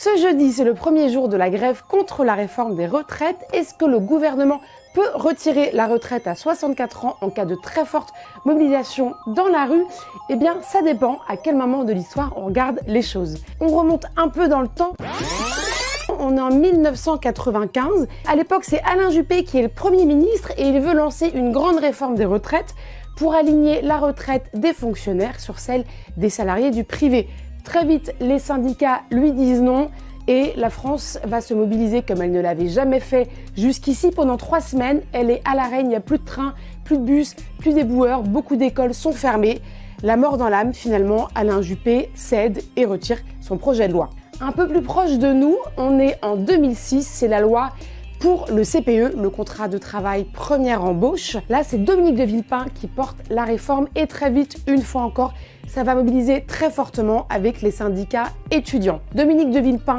Ce jeudi, c'est le premier jour de la grève contre la réforme des retraites. Est-ce que le gouvernement peut retirer la retraite à 64 ans en cas de très forte mobilisation dans la rue? Eh bien, ça dépend à quel moment de l'histoire on regarde les choses. On remonte un peu dans le temps. On est en 1995. À l'époque, c'est Alain Juppé qui est le Premier ministre et il veut lancer une grande réforme des retraites pour aligner la retraite des fonctionnaires sur celle des salariés du privé. Très vite, les syndicats lui disent non et la France va se mobiliser comme elle ne l'avait jamais fait jusqu'ici. Pendant 3 semaines, elle est à l'arrêt, il n'y a plus de train, plus de bus, plus d'éboueurs, beaucoup d'écoles sont fermées. La mort dans l'âme, finalement, Alain Juppé cède et retire son projet de loi. Un peu plus proche de nous, on est en 2006, c'est la loi pour le CPE, le contrat de travail première embauche. Là, c'est Dominique de Villepin qui porte la réforme et très vite, une fois encore, ça va mobiliser très fortement avec les syndicats étudiants. Dominique de Villepin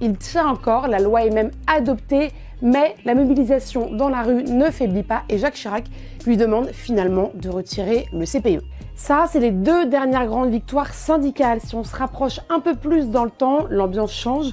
il tient encore, la loi est même adoptée, mais la mobilisation dans la rue ne faiblit pas et Jacques Chirac lui demande finalement de retirer le CPE. Ça, c'est les 2 dernières grandes victoires syndicales. Si on se rapproche un peu plus dans le temps, l'ambiance change.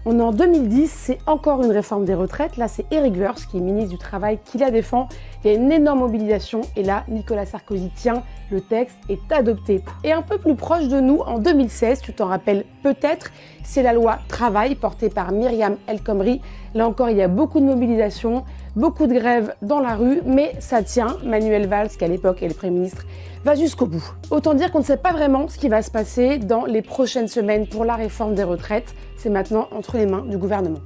On est en 2010, c'est encore une réforme des retraites. Là, c'est Éric Woerth, qui est ministre du Travail, qui la défend. Il y a une énorme mobilisation et là, Nicolas Sarkozy tient, le texte est adopté. Et un peu plus proche de nous, en 2016, tu t'en rappelles peut-être, c'est la loi Travail portée par Myriam El Khomri. Là encore, il y a beaucoup de mobilisation, beaucoup de grèves dans la rue, mais ça tient. Manuel Valls, qui à l'époque est le Premier ministre, va jusqu'au bout. Autant dire qu'on ne sait pas vraiment ce qui va se passer dans les prochaines semaines pour la réforme des retraites. C'est maintenant entre les mains du gouvernement.